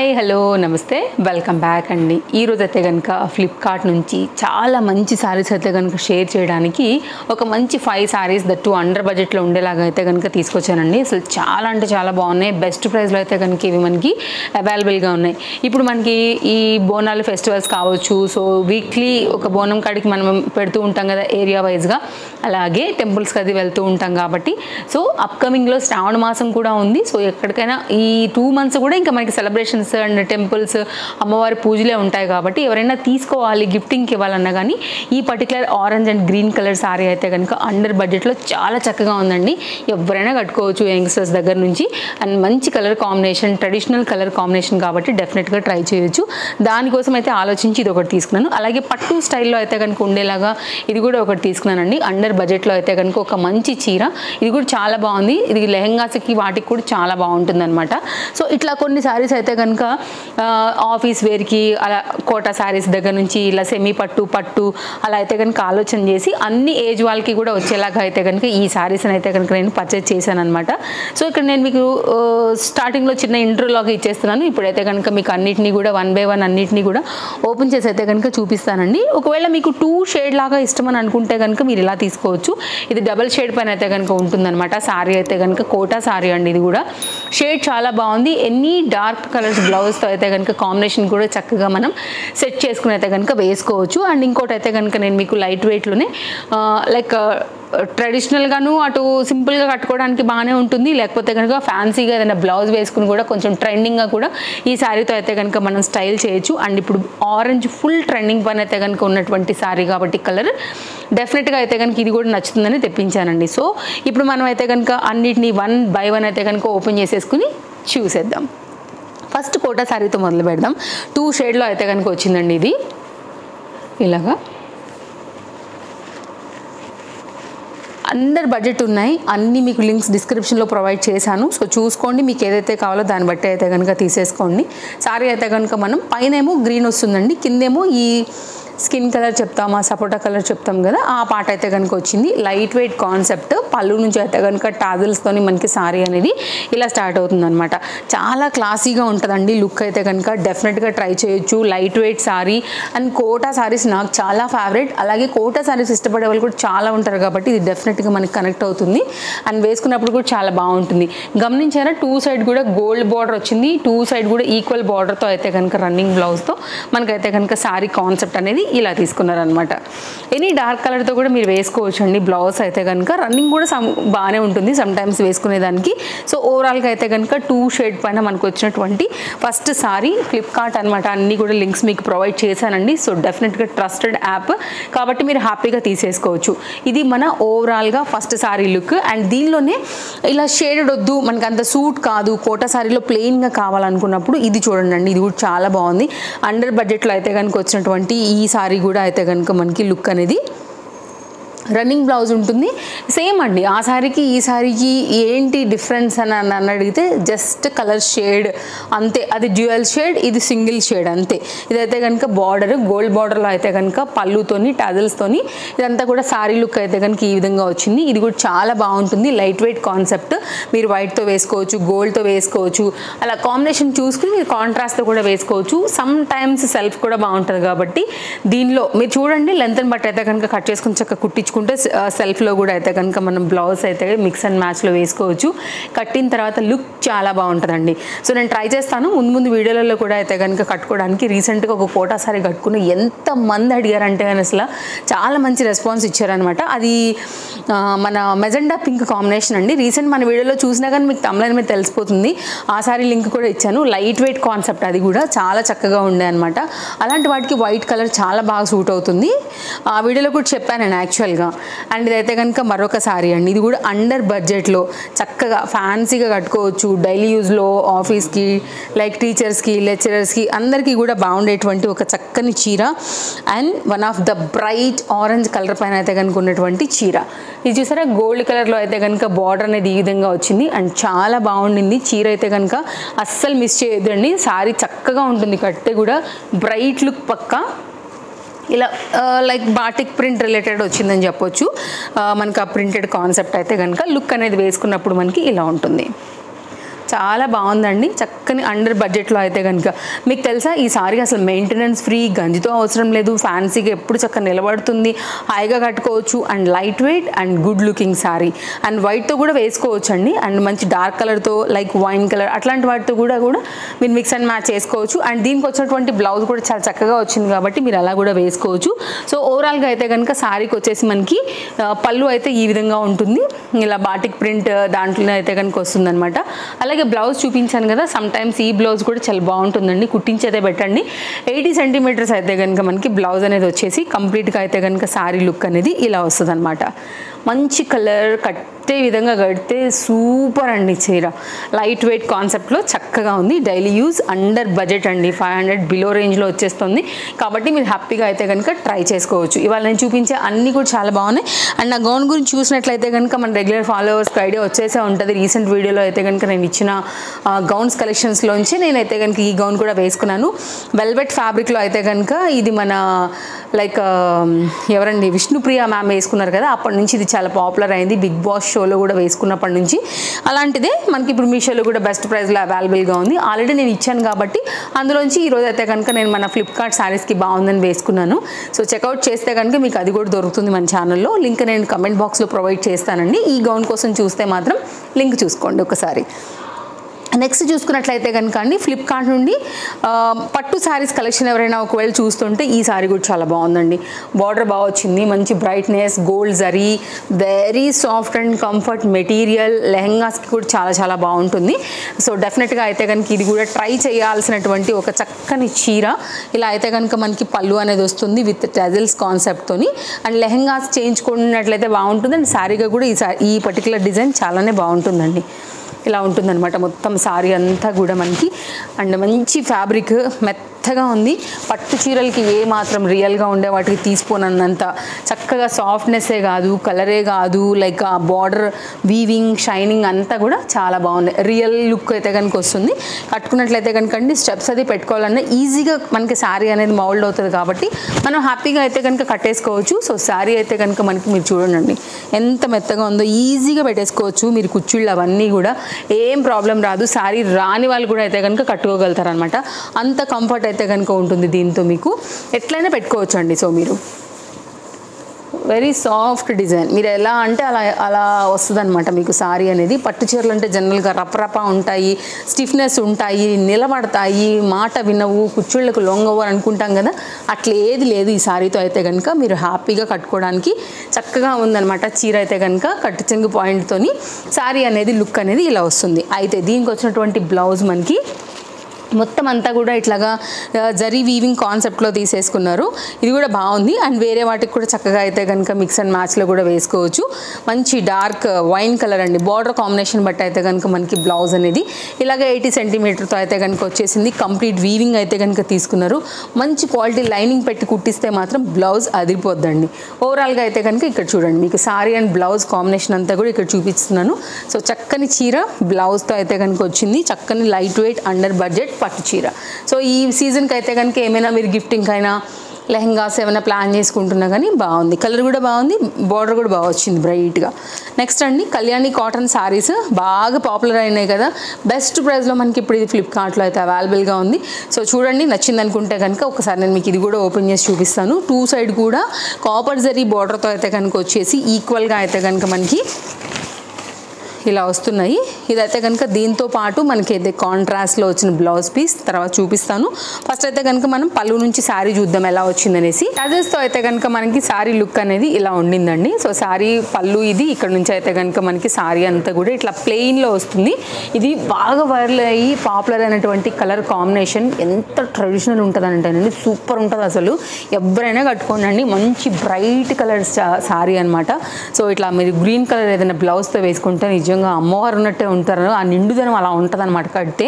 Hi hello నమస్తే welcome back అండి. ఈరోజు అయితే కనుక ఫ్లిప్కార్ట్ నుంచి చాలా మంచి శారీస్ అయితే కనుక షేర్ చేయడానికి ఒక మంచి 5 శారీస్ దట్టు అండర్ బడ్జెట్లో ఉండేలాగా అయితే కనుక తీసుకొచ్చానండి. అసలు చాలా అంటే చాలా బాగున్నాయి. బెస్ట్ ప్రైస్లో అయితే కనుక ఇవి మనకి అవైలబుల్గా ఉన్నాయి. ఇప్పుడు మనకి ఈ బోనాలు ఫెస్టివల్స్ కావచ్చు, సో వీక్లీ ఒక బోనం కాడికి మనం పెడుతూ ఉంటాం కదా ఏరియా వైజ్గా, అలాగే టెంపుల్స్కి అది వెళ్తూ ఉంటాం కాబట్టి సో అప్కమింగ్లో శ్రావణ మాసం కూడా ఉంది. సో ఎక్కడికైనా ఈ 2 months కూడా ఇంకా మనకి సెలబ్రేషన్స్ అండ్ టెంపుల్స్ అమ్మవారి పూజలే ఉంటాయి కాబట్టి ఎవరైనా తీసుకోవాలి గిఫ్టింగ్కి ఇవ్వాలన్నా కానీ ఈ particular orange and green colour sorry అయితే కనుక అండర్ బడ్జెట్లో చాలా చక్కగా ఉందండి. ఎవరైనా కట్టుకోవచ్చు యంగ్స్టర్స్ దగ్గర నుంచి. అండ్ మంచి colour combination, traditional colour combination కాబట్టి డెఫినెట్గా ట్రై చేయొచ్చు. దానికోసం అయితే ఆలోచించి ఇది ఒకటి తీసుకున్నాను. అలాగే పట్టు స్టైల్లో అయితే కనుక ఉండేలాగా ఇది కూడా ఒకటి తీసుకున్నానండి. అండర్ బడ్జెట్లో అయితే కనుక ఒక మంచి చీర, ఇది కూడా చాలా బాగుంది. ఇది లెహంగాస్కి వాటికి కూడా చాలా బాగుంటుంది అనమాట. సో ఇట్లా కొన్ని శారీస్ అయితే కనుక ఆఫీస్ వేర్కి అలా కోటా శారీస్ దగ్గర నుంచి ఇలా సెమీ పట్టు అలా అయితే కనుక ఆలోచన చేసి అన్ని ఏజ్ వాళ్ళకి కూడా వచ్చేలాగా అయితే కనుక ఈ శారీస్ని అయితే కనుక నేను పర్చేజ్ చేశాను అనమాట. సో ఇక్కడ నేను మీకు స్టార్టింగ్లో చిన్న ఇంట్రోలాగా ఇచ్చేస్తున్నాను. ఇప్పుడైతే కనుక మీకు అన్నిటినీ కూడా 1 by 1 అన్నిటినీ కూడా ఓపెన్ చేసి అయితే కనుక చూపిస్తానండి. ఒకవేళ మీకు 2 షేడ్ లాగా ఇష్టమని అనుకుంటే కనుక మీరు ఇలా తీసుకోవచ్చు. ఇది డబల్ షేడ్ పైన అయితే కనుక ఉంటుందన్నమాట. శారీ అయితే కనుక కోటా శారీ అండి. ఇది కూడా షేడ్ చాలా బాగుంది. ఎన్ని డార్క్ కలర్స్ బ్లౌజ్తో అయితే కనుక కాంబినేషన్ కూడా చక్కగా మనం సెట్ చేసుకుని అయితే కనుక వేసుకోవచ్చు. అండ్ ఇంకోటి అయితే కనుక నేను మీకు లైట్ వెయిట్లోనే లైక్ ట్రెడిషనల్గాను అటు సింపుల్గా కట్టుకోవడానికి బాగానే ఉంటుంది. లేకపోతే కనుక ఫ్యాన్సీగా ఏదైనా బ్లౌజ్ వేసుకుని కూడా కొంచెం ట్రెండింగ్గా కూడా ఈ శారీతో అయితే కనుక మనం స్టైల్ చేయొచ్చు. అండ్ ఇప్పుడు ఆరెంజ్ ఫుల్ ట్రెండింగ్ పని అయితే కనుక ఉన్నటువంటి శారీ కాబట్టి కలర్ డెఫినెట్గా అయితే కనుక ఇది కూడా నచ్చుతుందని తెప్పించానండి. సో ఇప్పుడు మనం అయితే కనుక అన్నిటినీ 1 by 1 అయితే కనుక ఓపెన్ చేసేసుకుని చూసేద్దాం. ఫస్ట్ కోటా శారీతో మొదలు పెడదాం. 2 షేడ్లో అయితే కనుక వచ్చిందండి. ఇది ఇలాగా అండర్ బడ్జెట్ ఉన్నాయి. అన్నీ మీకు లింక్స్ డిస్క్రిప్షన్లో ప్రొవైడ్ చేశాను. సో చూసుకోండి, మీకు ఏదైతే కావాలో దాన్ని బట్టి అయితే కనుక తీసేసుకోండి. శారీ అయితే కనుక మనం పైనేమో గ్రీన్ వస్తుందండి, కిందేమో ఈ స్కిన్ కలర్ చెప్తామా సపోటా కలర్ చెప్తాం కదా, ఆ పాట అయితే కనుక వచ్చింది. Light weight concept. పళ్ళు నుంచి అయితే కనుక టాజిల్స్తోని మనకి సారీ అనేది ఇలా స్టార్ట్ అవుతుంది అనమాట. చాలా క్లాసీగా ఉంటుందండి లుక్ అయితే కనుక డెఫినెట్గా ట్రై చేయొచ్చు. Light weight sari and Kota saris నాకు చాలా ఫేవరెట్. అలాగే కోటా సారీస్ ఇష్టపడే వాళ్ళు కూడా చాలా ఉంటారు కాబట్టి ఇది డెఫినెట్గా మనకి కనెక్ట్ అవుతుంది. అండ్ వేసుకున్నప్పుడు కూడా చాలా బాగుంటుంది. గమనించారా 2 side కూడా గోల్డ్ బార్డర్ వచ్చింది. 2 side కూడా ఈక్వల్ బార్డర్తో అయితే కనుక రన్నింగ్ బ్లౌజ్తో మనకైతే కనుక సారీ కాన్సెప్ట్ అనేది ఇలా తీసుకున్నారనమాట. ఎనీ డార్క్ కలర్తో కూడా మీరు వేసుకోవచ్చు అండి. బ్లౌజ్ అయితే కనుక రన్నింగ్ కూడా బాగానే ఉంటుంది సమ్టైమ్స్ వేసుకునేదానికి. సో ఓవరాల్గా అయితే కనుక 2 shade పైన మనకు వచ్చినటువంటి ఫస్ట్ సారీ ఫ్లిప్కార్ట్ అనమాట. అన్నీ కూడా లింక్స్ మీకు ప్రొవైడ్ చేశానండి. సో డెఫినెట్గా ట్రస్టెడ్ యాప్ కాబట్టి మీరు హ్యాపీగా తీసేసుకోవచ్చు. ఇది మన ఓవరాల్గా ఫస్ట్ సారీ లుక్. అండ్ దీనిలోనే ఇలా షేడెడ్ వద్దు, మనకు అంత సూట్ కాదు, కోటా సారీలో ప్లెయిన్గా కావాలనుకున్నప్పుడు ఇది చూడండి అండి. ఇది కూడా చాలా బాగుంది. అండర్ బడ్జెట్లో అయితే కనుక వచ్చినటువంటి ఈ సారీ కూడా అయితే కనుక మనకి లుక్ అనేది రన్నింగ్ బ్లౌజ్ ఉంటుంది. సేమ్ అండి ఆ శారీకి ఈ శారీకి ఏంటి డిఫరెన్స్ అని అడిగితే జస్ట్ కలర్ షేడ్ అంతే. అది డ్యూయల్ షేడ్, ఇది సింగిల్ షేడ్ అంతే. ఇదైతే కనుక బార్డర్ గోల్డ్ బార్డర్లో అయితే కనుక పళ్ళుతోని టాజిల్స్తోని ఇదంతా కూడా శారీ లుక్ అయితే కనుక ఈ విధంగా వచ్చింది. ఇది కూడా చాలా బాగుంటుంది. Light weight concept. మీరు వైట్తో వేసుకోవచ్చు, గోల్డ్తో వేసుకోవచ్చు, అలా కాంబినేషన్ చూసుకుని మీరు కాంట్రాస్ట్తో కూడా వేసుకోవచ్చు. సమ్ టైమ్స్ సెల్ఫ్ కూడా బాగుంటుంది కాబట్టి దీనిలో మీరు చూడండి లెంత్ బట్టి అయితే కనుక కట్ చేసుకుని చక్కగా కుట్టించుకుంటే సెల్ఫ్లో కూడా అయితే కనుక మనం బ్లౌజ్ అయితే మిక్స్ అండ్ మ్యాచ్లో వేసుకోవచ్చు. కట్టిన తర్వాత లుక్ చాలా బాగుంటుందండి. సో నేను ట్రై చేస్తాను ముందు వీడియోలలో కూడా అయితే కనుక కట్టుకోవడానికి. రీసెంట్గా ఒక కోటా సారీ కట్టుకుని ఎంతమంది అడిగారంటే కానీ అసలు చాలా మంచి రెస్పాన్స్ ఇచ్చారనమాట. అది మన మెజెండా పింక్ కాంబినేషన్ అండి. రీసెంట్ మన వీడియోలో చూసినా కానీ మీకు తమిళ మీద తెలిసిపోతుంది. ఆ సారీ లింక్ కూడా ఇచ్చాను. లైట్ వెయిట్ కాన్సెప్ట్ అది కూడా చాలా చక్కగా ఉండే అనమాట. అలాంటి వాటికి వైట్ కలర్ చాలా బాగా సూట్ అవుతుంది. ఆ వీడియోలో కూడా చెప్పాను నేను యాక్చువల్గా. అండ్ ఇదైతే కనుక మరొక సారీ అండి. ఇది కూడా అండర్ బడ్జెట్లో చక్కగా ఫ్యాన్సీగా కట్టుకోవచ్చు. డైలీ యూజ్లో ఆఫీస్కి లైక్ టీచర్స్కి లెక్చరర్స్కి అందరికీ కూడా బాగుండేటువంటి ఒక చక్కని చీర. And one of the bright orange colour పైన అయితే కనుక ఉన్నటువంటి చీర. ఇది చూసారా గోల్డ్ కలర్లో అయితే కనుక బార్డర్ అనేది ఈ విధంగా వచ్చింది. అండ్ చాలా బాగుండింది చీర అయితే కనుక అస్సలు మిస్ చేయొద్దండి. సారీ చక్కగా ఉంటుంది, కట్టే కూడా బ్రైట్ లుక్ పక్కా. ఇలా లైక్ బాటిక్ ప్రింట్ రిలేటెడ్ వచ్చిందని చెప్పొచ్చు. మనకు ఆ ప్రింటెడ్ కాన్సెప్ట్ అయితే కనుక లుక్ అనేది వేసుకున్నప్పుడు మనకి ఇలా ఉంటుంది. చాలా బాగుందండి, చక్కని అండర్ బడ్జెట్లో అయితే కనుక. మీకు తెలుసా ఈ సారీ అసలు మెయింటెనెన్స్ ఫ్రీ, గంజితో అవసరం లేదు, ఫ్యాన్సీగా ఎప్పుడు చక్కగా నిలబడుతుంది, హాయిగా కట్టుకోవచ్చు. And light weight and good looking sari. And వైట్తో కూడా వేసుకోవచ్చు అండి. అండ్ మంచి డార్క్ కలర్తో లైక్ వైన్ కలర్ అట్లాంటి వాటితో కూడా మీరు మిక్స్ అండ్ మ్యాచ్ చేసుకోవచ్చు. అండ్ దీనికి వచ్చినటువంటి బ్లౌజ్ కూడా చాలా చక్కగా వచ్చింది కాబట్టి మీరు అలా కూడా వేసుకోవచ్చు. సో ఓవరాల్గా అయితే కనుక సారీకి వచ్చేసి మనకి పళ్ళు అయితే ఈ విధంగా ఉంటుంది, ఇలా బాటిక్ ప్రింట్ దాంట్లో అయితే కనుక వస్తుందన్నమాట. అలాగే బ్లౌజ్ చూపించాను కదా, సమ్ టైమ్స్ ఈ బ్లౌజ్ కూడా చాలా బాగుంటుందండి, కుట్టించైతే పెట్టండి. 80 సెంటీమీటర్స్ అయితే కనుక మనకి బ్లౌజ్ అనేది వచ్చేసి కంప్లీట్గా అయితే కనుక సారీ లుక్ అనేది ఇలా వస్తుంది అనమాట. మంచి కలర్ కట్టే విధంగా కడితే సూపర్ అండి చీర. లైట్ వెయిట్ కాన్సెప్ట్లో చక్కగా ఉంది, డైలీ యూజ్, అండర్ బడ్జెట్ అండి, 500 బిలో రేంజ్లో వచ్చేస్తుంది కాబట్టి మీరు హ్యాపీగా అయితే కనుక ట్రై చేసుకోవచ్చు. ఇవాళ నేను చూపించే అన్నీ కూడా చాలా బాగున్నాయి. అండ్ నా గౌన్ గురించి చూసినట్లయితే కనుక మన రెగ్యులర్ ఫాలోవర్స్కి ఐడియా వచ్చేసే ఉంటుంది. రీసెంట్ వీడియోలో అయితే కనుక నేను ఇచ్చిన గౌన్స్ కలెక్షన్స్లోంచి నేనైతే కనుక ఈ గౌన్ కూడా వేసుకున్నాను. వెల్వెట్ ఫ్యాబ్రిక్లో అయితే కనుక ఇది మన లైక్ ఎవరండి విష్ణుప్రియ మ్యామ్ వేసుకున్నారు కదా, అప్పటి నుంచి ఇది చాలా పాపులర్ అయింది, బిగ్ బాస్ షోలో కూడా వేసుకున్నప్పటి నుంచి. అలాంటిదే మనకి ఇప్పుడు మీషోలో కూడా బెస్ట్ ప్రైస్లో అవైలబుల్గా ఉంది. ఆల్రెడీ నేను ఇచ్చాను కాబట్టి అందులోంచి ఈరోజు అయితే కనుక నేను మన ఫ్లిప్కార్ట్ శారీస్కి బాగుందని వేసుకున్నాను. సో చెక్అవుట్ చేస్తే కనుక మీకు అది కూడా దొరుకుతుంది మన ఛానల్లో. లింక్ నేను కమెంట్ బాక్స్లో ప్రొవైడ్ చేస్తానండి. ఈ గౌన్ కోసం చూస్తే మాత్రం లింక్ చూసుకోండి ఒకసారి. నెక్స్ట్ చూసుకున్నట్లయితే కనుక అండి ఫ్లిప్కార్ట్ నుండి పట్టు శారీస్ కలెక్షన్ ఎవరైనా ఒకవేళ చూస్తుంటే ఈ శారీ కూడా చాలా బాగుందండి. బార్డర్ బాగా వచ్చింది, మంచి brightness, gold zari, very soft and comfort material, లెహంగాస్కి కూడా చాలా చాలా బాగుంటుంది. సో డెఫినెట్గా అయితే కనుక ఇది కూడా ట్రై చేయాల్సినటువంటి ఒక చక్కని చీర. ఇలా అయితే కనుక మనకి పళ్ళు అనేది వస్తుంది విత్ టెజల్స్ కాన్సెప్ట్తోని. అండ్ లెహంగాస్ చేయించుకున్నట్లయితే బాగుంటుంది. అండ్ శారీగా కూడా ఈ పర్టికులర్ డిజైన్ చాలానే బాగుంటుందండి. ఇలా ఉంటుందన్నమాట మొత్తం సారీ అంతా కూడా మనకి. అండ్ మంచి ఫ్యాబ్రిక్ మెత్తగా ఉంది, పట్టు చీరలకి ఏ మాత్రం రియల్గా ఉండే వాటికి తీసుకోనంత చక్కగా సాఫ్ట్నెస్సే కాదు, కలరే కాదు, లైక్ ఆ బార్డర్ వీవింగ్ షైనింగ్ అంతా కూడా చాలా బాగుంది. రియల్ లుక్ అయితే కనుక వస్తుంది. కట్టుకున్నట్లయితే కనుక అండి స్టెప్స్ అది పెట్టుకోవాలన్నా ఈజీగా మనకి శారీ అనేది మౌల్డ్ అవుతుంది కాబట్టి మనం హ్యాపీగా అయితే కనుక కట్టేసుకోవచ్చు. సో శారీ అయితే కనుక మనకి మీరు చూడండి ఎంత మెత్తగా ఉందో, ఈజీగా పెట్టేసుకోవచ్చు. మీరు కుచ్చుళ్ళు అవన్నీ కూడా ఏం ప్రాబ్లం రాదు. శారీ రాని వాళ్ళు కూడా అయితే కనుక కట్టుకోగలుగుతారనమాట, అంత కంఫర్ట్ అయితే కనుక ఉంటుంది. దీంతో మీకు ఎట్లయినా పెట్టుకోవచ్చు అండి. సో మీరు వెరీ సాఫ్ట్ డిజైన్, మీరు ఎలా అంటే అలా వస్తుంది అనమాట మీకు సారీ అనేది. పట్టు చీరలు అంటే జనరల్గా రపరప ఉంటాయి, స్టిఫ్నెస్ ఉంటాయి, నిలబడతాయి, మాట వినవు, కుచ్చుళ్ళకు లొంగవు అని అనుకుంటాం కదా, అట్లా ఏది లేదు ఈ సారీతో అయితే కనుక. మీరు హ్యాపీగా కట్టుకోవడానికి చక్కగా ఉందన్నమాట. చీర అయితే కనుక కట్టు చెంగు పాయింట్తోని సారీ అనేది లుక్ అనేది ఇలా వస్తుంది. అయితే దీనికి వచ్చినటువంటి బ్లౌజ్ మనకి మొత్తం అంతా కూడా ఇట్లాగా జరీ వీవింగ్ కాన్సెప్ట్లో తీసేసుకున్నారు. ఇది కూడా బాగుంది. అండ్ వేరే వాటికి కూడా చక్కగా అయితే కనుక మిక్స్ అండ్ మ్యాచ్లో కూడా వేసుకోవచ్చు. మంచి డార్క్ వైన్ కలర్ అండి, బార్డర్ కాంబినేషన్ బట్టి అయితే కనుక మనకి బ్లౌజ్ అనేది ఇలాగే 80 సెంటీమీటర్తో అయితే కనుక వచ్చేసింది. కంప్లీట్ వీవింగ్ అయితే కనుక తీసుకున్నారు. మంచి క్వాలిటీ లైనింగ్ పెట్టి కుట్టిస్తే మాత్రం బ్లౌజ్ అదిరిపోద్దండి. ఓవరాల్గా అయితే కనుక ఇక్కడ చూడండి మీకు సారీ అండ్ బ్లౌజ్ కాంబినేషన్ అంతా కూడా ఇక్కడ చూపిస్తున్నాను. సో చక్కని చీర బ్లౌజ్తో అయితే కనుక వచ్చింది. చక్కని లైట్ వెయిట్ అండర్ బడ్జెట్ పట్టు చీర. సో ఈ సీజన్కి అయితే కనుక ఏమైనా మీరు గిఫ్టింగ్ అయినా లెహంగాస్ ఏమైనా ప్లాన్ చేసుకుంటున్నా కానీ బాగుంది. కలర్ కూడా బాగుంది, బార్డర్ కూడా బాగా వచ్చింది బ్రైట్గా. నెక్స్ట్ అండి కళ్యాణి కాటన్ శారీస్ బాగా పాపులర్ అయినాయి కదా, బెస్ట్ ప్రైస్లో మనకి ఇప్పుడు ఇది ఫ్లిప్కార్ట్లో అయితే అవైలబుల్గా ఉంది. సో చూడండి, నచ్చింది అనుకుంటే కనుక ఒకసారి నేను మీకు ఇది కూడా ఓపెన్ చేసి చూపిస్తాను. టూ సైడ్ కూడా కాపర్ జరీ బార్డర్తో అయితే కనుక వచ్చేసి ఈక్వల్గా అయితే కనుక మనకి ఇలా వస్తున్నాయి. ఇదైతే కనుక దీంతో పాటు మనకి అయితే కాంట్రాస్ట్లో వచ్చిన బ్లౌజ్ పీస్ తర్వాత చూపిస్తాను. ఫస్ట్ అయితే కనుక మనం పళ్ళు నుంచి శారీ చూద్దాం ఎలా వచ్చిందనేసి. టజల్స్తో అయితే కనుక మనకి శారీ లుక్ అనేది ఇలా ఉండిందండి. సో శారీ పళ్ళు ఇది, ఇక్కడ నుంచి అయితే కనుక మనకి శారీ అంతా కూడా ఇట్లా ప్లెయిన్లో వస్తుంది. ఇది బాగా వైరల్ అయ్యి పాపులర్ అయినటువంటి కలర్ కాంబినేషన్. ఎంత ట్రెడిషనల్ ఉంటుంది అంటేనండి సూపర్ ఉంటుంది అసలు. ఎవరైనా కట్టుకోండి, మంచి బ్రైట్ కలర్ శారీ అనమాట. సో ఇట్లా మీరు గ్రీన్ కలర్ ఏదైనా బ్లౌజ్తో వేసుకుంటే నిజంగా అమ్మవారు ఉన్నట్టే ఉంటారు. ఆ నిండుదనం అలా ఉంటుంది అనమాట కడితే.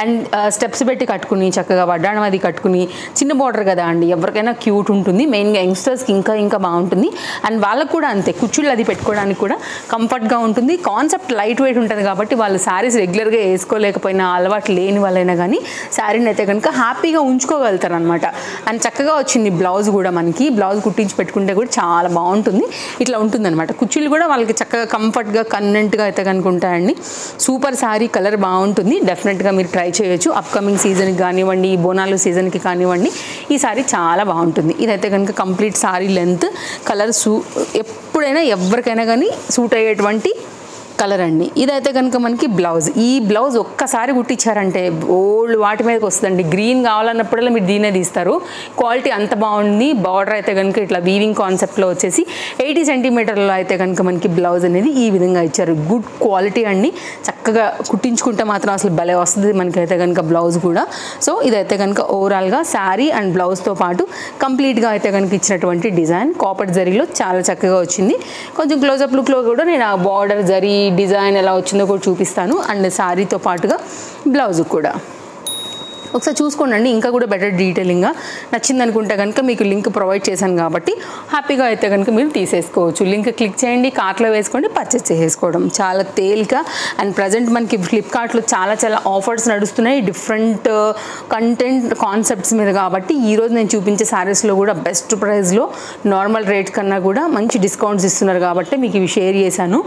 అండ్ స్టెప్స్ పెట్టి కట్టుకుని చక్కగా వడ్డాణం అది కట్టుకుని, చిన్న బార్డర్ కదా అండి, ఎవరికైనా క్యూట్ ఉంటుంది. మెయిన్గా యంగ్స్టర్స్కి ఇంకా బాగుంటుంది. అండ్ వాళ్ళకు కూడా అంతే, కుచ్చుళ్ళు అది పెట్టుకోవడానికి కూడా కంఫర్ట్గా ఉంటుంది. కాన్సెప్ట్ లైట్ వెయిట్ ఉంటుంది కాబట్టి వాళ్ళు శారీస్ రెగ్యులర్గా వేసుకోలేకపోయినా, అలవాటు లేని వాళ్ళైనా కానీ శారీని అయితే కనుక హ్యాపీగా ఉంచుకోగలుగుతారు అనమాట. అండ్ చక్కగా వచ్చింది బ్లౌజ్ కూడా మనకి. బ్లౌజ్ కుట్టించి పెట్టుకుంటే కూడా చాలా బాగుంటుంది. ఇట్లా ఉంటుంది అనమాట. కుచ్చుళ్ళు కూడా వాళ్ళకి చక్కగా కంఫర్ట్గా కన్వెంట్గా అయితే కనుక ఉంటాయండి. సూపర్ శారీ, కలర్ బాగుంటుంది, డెఫినెట్గా మీరు ట్రై చేయొచ్చు. అప్కమింగ్ సీజన్కి కానివ్వండి, బోనాలు సీజన్కి కానివ్వండి, ఈ శారీ చాలా బాగుంటుంది. ఇదైతే కనుక కంప్లీట్ శారీ లెంత్, కలర్ ఎప్పుడైనా ఎవరికైనా కానీ సూట్ అయ్యేటువంటి కలర్ అండి. ఇదైతే కనుక మనకి బ్లౌజ్. ఈ బ్లౌజ్ ఒక్కసారి కుట్టించారంటే ఓల్డ్ వాటి మీదకి వస్తుందండి. గ్రీన్ కావాలన్నప్పుడల్లా మీరు దీనే తీస్తారు. క్వాలిటీ అంత బాగుంది. బార్డర్ అయితే కనుక ఇట్లా వీవింగ్ కాన్సెప్ట్లో వచ్చేసి 80 సెంటీమీటర్లో అయితే కనుక మనకి బ్లౌజ్ అనేది ఈ విధంగా ఇచ్చారు. గుడ్ క్వాలిటీ అండి. చక్కగా కుట్టించుకుంటే మాత్రం అసలు భలే వస్తుంది మనకైతే కనుక బ్లౌజ్ కూడా. సో ఇదైతే కనుక ఓవరాల్గా శారీ అండ్ బ్లౌజ్తో పాటు కంప్లీట్గా అయితే కనుక ఇచ్చినటువంటి డిజైన్ కాపర్ జరీలో చాలా చక్కగా వచ్చింది. కొంచెం క్లోజప్ లుక్లో కూడా నేను ఆ బార్డర్ జరీ డిజైన్ ఎలా వచ్చిందో కూడా చూపిస్తాను. అండ్ శారీతో పాటుగా బ్లౌజ్ కూడా ఒకసారి చూసుకోండి. ఇంకా కూడా బెటర్ డీటెయిలింగ్గా నచ్చింది అనుకుంటే కనుక మీకు లింక్ ప్రొవైడ్ చేశాను కాబట్టి హ్యాపీగా అయితే కనుక మీరు తీసేసుకోవచ్చు. లింక్ క్లిక్ చేయండి, కార్ట్లో వేసుకోండి, పర్చేస్ చేసుకోవడం చాలా తేలిక. అండ్ ప్రజెంట్ మనకి ఫ్లిప్కార్ట్లో చాలా ఆఫర్స్ నడుస్తున్నాయి డిఫరెంట్ కంటెంట్ కాన్సెప్ట్స్ మీద. కాబట్టి ఈరోజు నేను చూపించే శారీస్లో కూడా బెస్ట్ ప్రైస్లో నార్మల్ రేట్ కన్నా కూడా మంచి డిస్కౌంట్స్ ఇస్తున్నారు కాబట్టి మీకు ఇవి షేర్ చేశాను.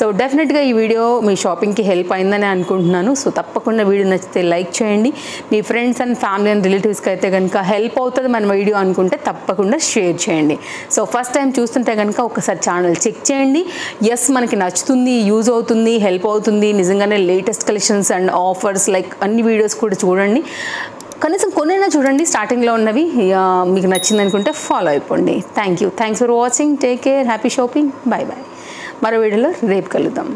సో డెఫినెట్గా ఈ వీడియో మీ షాపింగ్కి హెల్ప్ అయిందని అనుకుంటున్నాను. సో తప్పకుండా వీడియో నచ్చితే లైక్ చేయండి. మీ ఫ్రెండ్స్ అండ్ ఫ్యామిలీ అండ్ రిలేటివ్స్కి అయితే కనుక హెల్ప్ అవుతుంది మన వీడియో అనుకుంటే తప్పకుండా షేర్ చేయండి. సో ఫస్ట్ టైం చూస్తుంటే కనుక ఒకసారి ఛానల్ చెక్ చేయండి. ఎస్ మనకి నచ్చుతుంది, యూజ్ అవుతుంది, హెల్ప్ అవుతుంది, నిజంగానే latest collections and offers like అన్ని వీడియోస్ కూడా చూడండి. కనీసం కొన్నైనా చూడండి, స్టార్టింగ్లో ఉన్నవి. మీకు నచ్చింది అనుకుంటే ఫాలో అయిపోండి. Thanks for watching. Take care, happy shopping, bye bye. మరో వీడియోలో రేపు కలుద్దాం.